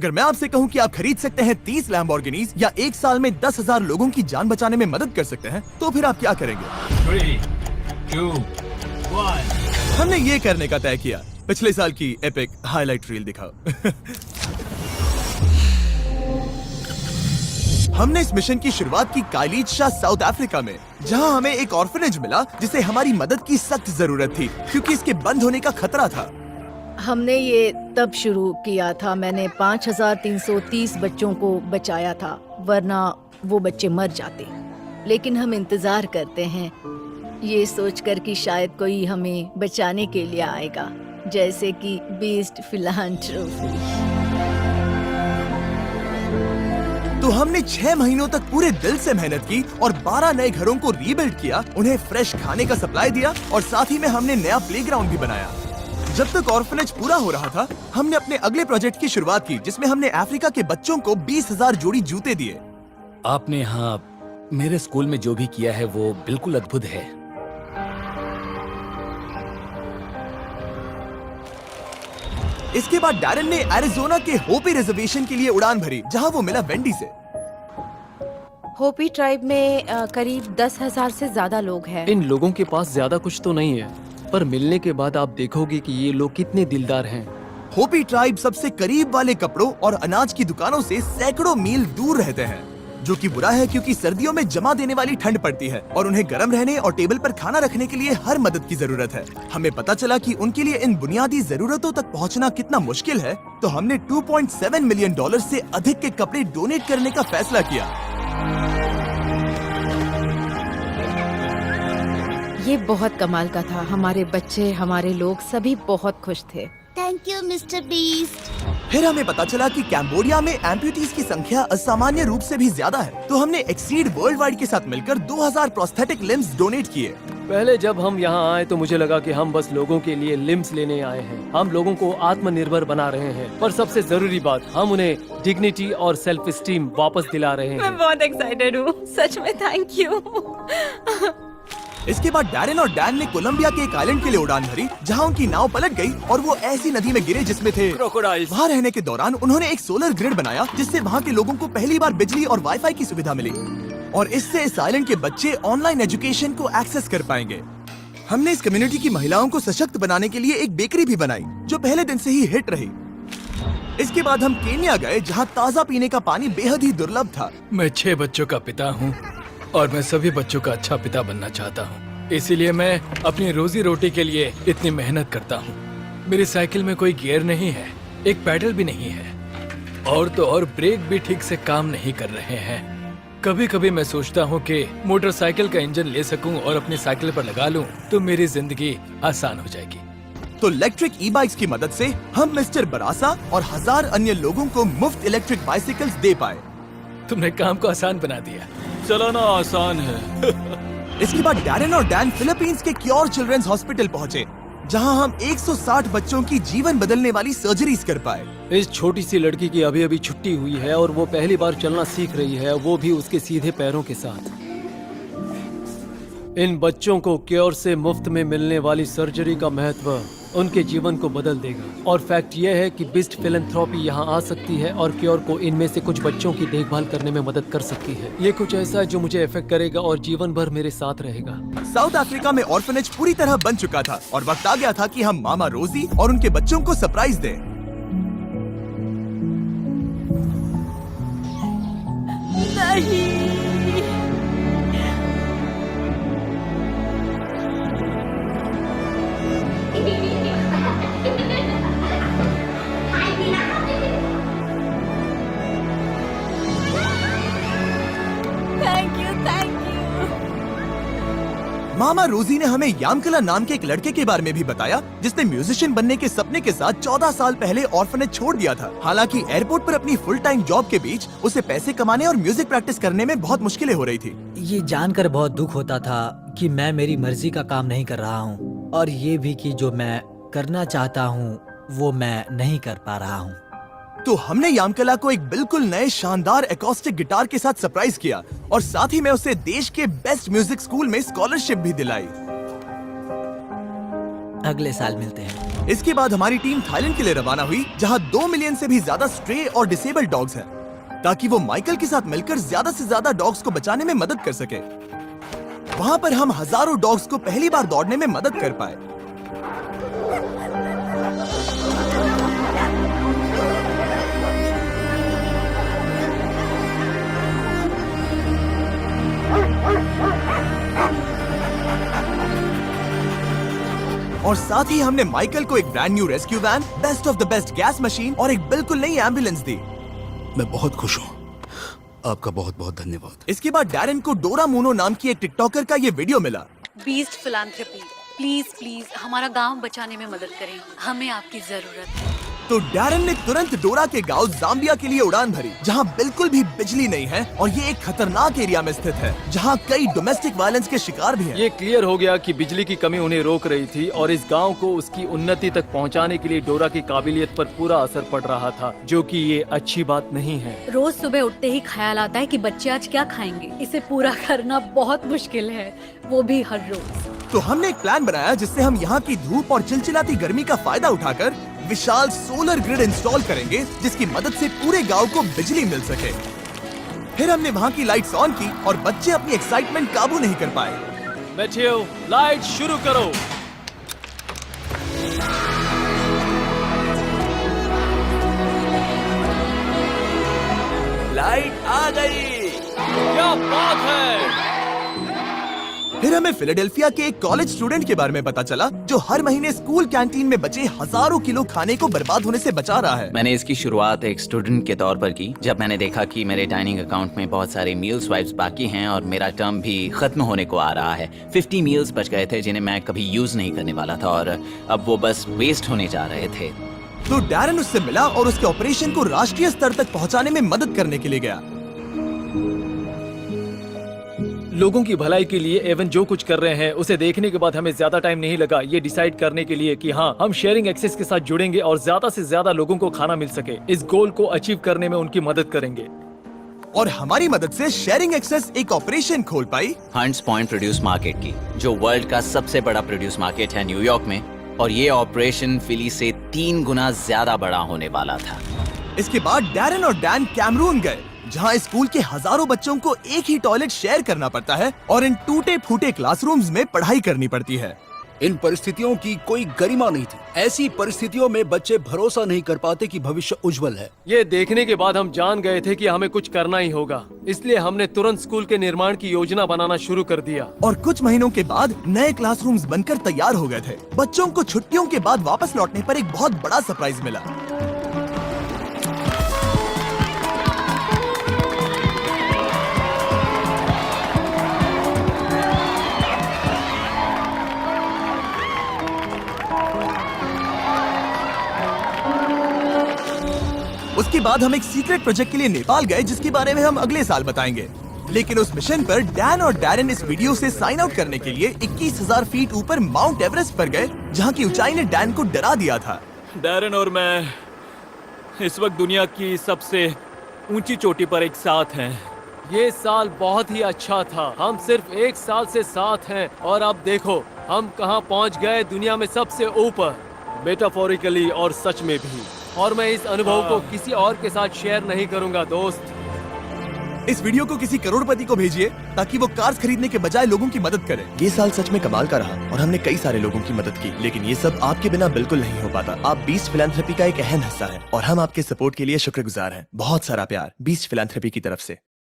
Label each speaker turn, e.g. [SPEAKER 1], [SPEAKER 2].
[SPEAKER 1] अगर मैं आपसे कहूं कि आप खरीद सकते हैं 30 लैम्बोर्गिनीज या एक साल में 10,000 लोगों की जान बचाने में मदद कर सकते हैं, तो फिर आप क्या करेंगे?
[SPEAKER 2] 3, 2, 1।
[SPEAKER 1] हमने ये करने का तय किया। पिछले साल की एपिक हाईलाइट रील दिखाओ। हमने इस मिशन की शुरुआत की काइलीचा, साउथ अफ्रीका में, जहां हमें एक ऑर्फनेज मिला जिसे हमारी मदद की सख्त जरूरत थी क्योंकि इसके बंद होने का खतरा था।
[SPEAKER 3] हमने ये तब शुरू किया था, मैंने 5,330 बच्चों को बचाया था, वरना वो बच्चे मर जाते। लेकिन हम इंतजार करते हैं ये सोचकर कि शायद कोई हमें बचाने के लिए आएगा, जैसे कि बीस्ट फिलांथ्रोपी।
[SPEAKER 1] तो हमने 6 महीनों तक पूरे दिल से मेहनत की और 12 नए घरों को रीबिल्ड किया, उन्हें फ्रेश खाने का सप्लाई दिया और साथ ही में हमने नया प्लेग्राउंड भी बनाया। जब तक ऑर्फनेज पूरा हो रहा था, हमने अपने अगले प्रोजेक्ट की शुरुआत की, जिसमें हमने अफ्रीका के बच्चों को 20,000 जोड़ी जूते दिए।
[SPEAKER 2] आपने यहाँ मेरे स्कूल में जो भी किया है वो बिल्कुल अद्भुत है।
[SPEAKER 1] इसके बाद डैरन ने एरिज़ोना के होपी रिजर्वेशन के लिए उड़ान भरी, जहां वो मिला वेंडी से।
[SPEAKER 4] होपी ट्राइब में करीब 10,000 से ज्यादा लोग हैं।
[SPEAKER 5] इन लोगों के पास ज्यादा कुछ तो नहीं है, पर मिलने के बाद आप देखोगे कि ये लोग कितने दिलदार हैं।
[SPEAKER 1] होपी ट्राइब सबसे करीब वाले कपड़ों और अनाज की दुकानों से सैकड़ों मील दूर रहते हैं, जो कि बुरा है क्योंकि सर्दियों में जमा देने वाली ठंड पड़ती है और उन्हें गर्म रहने और टेबल पर खाना रखने के लिए हर मदद की जरूरत है। हमें पता चला कि उनके लिए इन बुनियादी जरूरतों तक पहुंचना कितना मुश्किल है, तो हमने $2.7 मिलियन से अधिक के कपड़े डोनेट करने का फैसला किया।
[SPEAKER 4] ये बहुत कमाल का था। हमारे बच्चे, हमारे लोग सभी बहुत खुश थे।
[SPEAKER 6] Thank you mister beast.
[SPEAKER 1] फिर हमें पता चला कि कैम्बोडिया में एम्प्यूटीज की संख्या असामान्य रूप से भी ज्यादा है, तो हमने एक्सीड वर्ल्ड वाइड के साथ मिलकर 2000 प्रोस्थेटिक लिम्स डोनेट किए।
[SPEAKER 5] पहले जब हम यहाँ आए तो मुझे लगा कि हम बस लोगों के लिए लिम्स लेने आए हैं, हम लोगों को आत्मनिर्भर बना रहे हैं, पर सबसे जरूरी बात, हम उन्हें डिग्निटी और सेल्फ स्टीम वापस दिला रहे हैं।
[SPEAKER 4] मैं बहुत एक्साइटेड हूँ, सच में थैंक यू।
[SPEAKER 1] इसके बाद डैरेन और डैन ने कोलंबिया के एक आइलैंड के लिए उड़ान भरी, जहां उनकी नाव पलट गई और वो ऐसी नदी में गिरे जिसमें थे
[SPEAKER 5] क्रोकोडाइल्स।
[SPEAKER 1] वहाँ रहने के दौरान उन्होंने एक सोलर ग्रिड बनाया, जिससे वहाँ के लोगों को पहली बार बिजली और वाईफाई की सुविधा मिली और इससे इस आइलैंड के बच्चे ऑनलाइन एजुकेशन को एक्सेस कर पाएंगे। हमने इस कम्युनिटी की महिलाओं को सशक्त बनाने के लिए एक बेकरी भी बनाई, जो पहले दिन से ही हिट रही। इसके बाद हम केन्या गए, जहाँ ताज़ा पीने का पानी बेहद ही दुर्लभ था।
[SPEAKER 2] मैं 6 बच्चों का पिता हूँ और मैं सभी बच्चों का अच्छा पिता बनना चाहता हूँ, इसीलिए मैं अपनी रोजी रोटी के लिए इतनी मेहनत करता हूँ। मेरी साइकिल में कोई गियर नहीं है, एक पैडल भी नहीं है, और तो और ब्रेक भी ठीक से काम नहीं कर रहे हैं। कभी कभी मैं सोचता हूँ कि मोटरसाइकिल का इंजन ले सकूं और अपनी साइकिल पर लगा लूं तो मेरी जिंदगी आसान हो जाएगी।
[SPEAKER 1] तो इलेक्ट्रिक ई बाइक्स की मदद से हम मिस्टर बरासा और 1000 अन्य लोगों को मुफ्त इलेक्ट्रिक बाइसिकल्स दे पाए।
[SPEAKER 2] तुमने काम को आसान बना दिया। चलाना आसान है।
[SPEAKER 1] इसके बाद डैरेन और डैन फिलीपींस के क्योर चिल्ड्रंस हॉस्पिटल पहुंचे, जहां हम 160 बच्चों की जीवन बदलने वाली सर्जरीज कर पाए।
[SPEAKER 5] इस छोटी सी लड़की की अभी अभी छुट्टी हुई है और वो पहली बार चलना सीख रही है, वो भी उसके सीधे पैरों के साथ। इन बच्चों को क्योर से मुफ्त में मिलने वाली सर्जरी का महत्व उनके जीवन को बदल देगा। और फैक्ट ये है कि बीस्ट फिलैंथ्रोपी यहाँ आ सकती है और क्योर को इनमें से कुछ बच्चों की देखभाल करने में मदद कर सकती है। ये कुछ ऐसा है जो मुझे इफेक्ट करेगा और जीवन भर मेरे साथ रहेगा।
[SPEAKER 1] साउथ अफ्रीका में ऑर्फनेज पूरी तरह बन चुका था और वक्त आ गया था कि हम मामा रोजी और उनके बच्चों को सरप्राइज दें।
[SPEAKER 4] नहीं। Thank you.
[SPEAKER 1] मामा रोजी ने हमें यामकला नाम के एक लड़के के बारे में भी बताया, जिसने म्यूजिशियन बनने के सपने के साथ 14 साल पहले ऑर्फनेज छोड़ दिया था। हालांकि एयरपोर्ट पर अपनी फुल टाइम जॉब के बीच उसे पैसे कमाने और म्यूजिक प्रैक्टिस करने में बहुत मुश्किलें हो रही थी।
[SPEAKER 7] ये जानकर बहुत दुख होता था कि मैं मेरी मर्जी का काम नहीं कर रहा हूँ, और ये भी कि जो मैं करना चाहता हूँ वो मैं नहीं कर पा रहा हूँ।
[SPEAKER 1] तो हमने यामकला को एक बिल्कुल नए शानदार एकॉस्टिक गिटार के साथ सरप्राइज किया और साथ ही में उसे देश के बेस्ट म्यूजिक स्कूल में स्कॉलरशिप भी दिलाई।
[SPEAKER 7] अगले साल मिलते हैं।
[SPEAKER 1] इसके बाद हमारी टीम थाईलैंड के लिए रवाना हुई, जहां 2 मिलियन से भी ज्यादा स्ट्रे और डिसेबल्ड डॉग्स हैं, ताकि वो माइकल के साथ मिलकर ज्यादा से ज्यादा डॉग्स को बचाने में मदद कर सके। वहां पर हम हजारों डॉग्स को पहली बार दौड़ने में मदद कर पाए। और साथ ही हमने माइकल को एक brand new rescue van, best of the best gas machine और एक बिल्कुल नई एम्बुलेंस दी।
[SPEAKER 8] मैं बहुत खुश हूँ, आपका बहुत बहुत धन्यवाद।
[SPEAKER 1] इसके बाद डैरन को डोरा मोनो नाम की एक टिकटॉकर का ये वीडियो मिला।
[SPEAKER 9] बीस्ट फिलैंथ्रोपी, प्लीज प्लीज हमारा गांव बचाने में मदद करें, हमें आपकी जरूरत है।
[SPEAKER 1] तो डैरन ने तुरंत डोरा के गांव जाम्बिया के लिए उड़ान भरी, जहां बिल्कुल भी बिजली नहीं है और ये एक खतरनाक एरिया में स्थित है, जहां कई डोमेस्टिक वायलेंस के शिकार भी हैं।
[SPEAKER 5] ये क्लियर हो गया कि बिजली की कमी उन्हें रोक रही थी और इस गांव को उसकी उन्नति तक पहुंचाने के लिए डोरा की काबिलियत पर पूरा असर पड़ रहा था, जो कि ये अच्छी बात नहीं है।
[SPEAKER 9] रोज सुबह उठते ही ख्याल आता है कि बच्चे आज क्या खाएंगे। इसे पूरा करना बहुत मुश्किल है, वो भी हर रोज।
[SPEAKER 1] तो हमने एक प्लान बनाया जिससे हम यहाँ की धूप और चिलचिलाती गर्मी का फायदा उठाकर विशाल सोलर ग्रिड इंस्टॉल करेंगे, जिसकी मदद से पूरे गांव को बिजली मिल सके। फिर हमने वहाँ की लाइट्स ऑन की और बच्चे अपनी एक्साइटमेंट काबू नहीं कर पाए।
[SPEAKER 5] मैथ्यू, लाइट शुरू करो।
[SPEAKER 1] लाइट आ गई,
[SPEAKER 5] क्या बात है।
[SPEAKER 1] फिर हमें फिलाडेल्फिया के एक कॉलेज स्टूडेंट के बारे में पता चला, जो हर महीने स्कूल कैंटीन में बचे हजारों किलो खाने को बर्बाद होने से बचा रहा है।
[SPEAKER 10] मैंने इसकी शुरुआत एक स्टूडेंट के तौर पर की, जब मैंने देखा कि मेरे डाइनिंग अकाउंट में बहुत सारे मील स्वाइप्स बाकी हैं और मेरा टर्म भी खत्म होने को आ रहा है। 50 मील्स बच गए थे जिन्हें मैं कभी यूज नहीं करने वाला था और अब वो बस वेस्ट होने जा रहे थे।
[SPEAKER 1] तो डैरन उससे मिला और उसके ऑपरेशन को राष्ट्रीय स्तर तक पहुंचाने में मदद करने के लिए गया।
[SPEAKER 5] लोगों की भलाई के लिए एवन जो कुछ कर रहे हैं उसे देखने के बाद हमें ज्यादा टाइम नहीं लगा ये डिसाइड करने के लिए कि हाँ, हम शेयरिंग एक्सेस के साथ जुड़ेंगे और ज्यादा से ज्यादा लोगों को खाना मिल सके। इस गोल को अचीव करने में उनकी मदद करेंगे।
[SPEAKER 1] और हमारी मदद से शेयरिंग एक्सेस एक ऑपरेशन खोल पाई
[SPEAKER 10] हंट्स पॉइंट प्रोड्यूस मार्केट की, जो वर्ल्ड का सबसे बड़ा प्रोड्यूस मार्केट है न्यूयॉर्क में, और ये ऑपरेशन फिली से 3 गुना ज्यादा बड़ा होने वाला था।
[SPEAKER 1] इसके बाद डैरन और डैन कैमरून गए, जहां स्कूल के हजारों बच्चों को एक ही टॉयलेट शेयर करना पड़ता है और इन टूटे फूटे क्लासरूम्स में पढ़ाई करनी पड़ती है।
[SPEAKER 8] इन परिस्थितियों की कोई गरिमा नहीं थी। ऐसी परिस्थितियों में बच्चे भरोसा नहीं कर पाते कि भविष्य उज्जवल है।
[SPEAKER 5] ये देखने के बाद हम जान गए थे कि हमें कुछ करना ही होगा, इसलिए हमने तुरंत स्कूल के निर्माण की योजना बनाना शुरू कर दिया।
[SPEAKER 1] और कुछ महीनों के बाद नए क्लासरूम्स बनकर तैयार हो गए थे। बच्चों को छुट्टियों के बाद वापस लौटने पर एक बहुत बड़ा सरप्राइज मिला। उसके बाद हम एक सीक्रेट प्रोजेक्ट के लिए नेपाल गए, जिसके बारे में हम अगले साल बताएंगे। लेकिन उस मिशन पर डैन और डैरन इस वीडियो से साइन आउट करने के लिए 21,000 फीट ऊपर माउंट एवरेस्ट पर गए, जहां की ऊंचाई ने डैन को डरा दिया था।
[SPEAKER 5] डैरन और मैं इस वक्त दुनिया की सबसे ऊंची चोटी पर एक साथ हैं। ये साल बहुत ही अच्छा था। हम सिर्फ 1 साल से साथ हैं और अब देखो हम कहां पहुंच गए, दुनिया में सबसे ऊपर, मेटाफोरिकली और सच में भी। और मैं इस अनुभव को किसी और के साथ शेयर नहीं करूंगा दोस्त।
[SPEAKER 1] इस वीडियो को किसी करोड़पति को भेजिए ताकि वो कार्स खरीदने के बजाय लोगों की मदद करे। ये साल सच में कमाल का रहा और हमने कई सारे लोगों की मदद की, लेकिन ये सब आपके बिना बिल्कुल नहीं हो पाता। आप बीस्ट फिलैंथ्रोपी का एक अहम हिस्सा हैं और हम आपके सपोर्ट के लिए शुक्रगुजार हैं। बहुत सारा प्यार बीस्ट फिलैंथ्रोपी की तरफ से।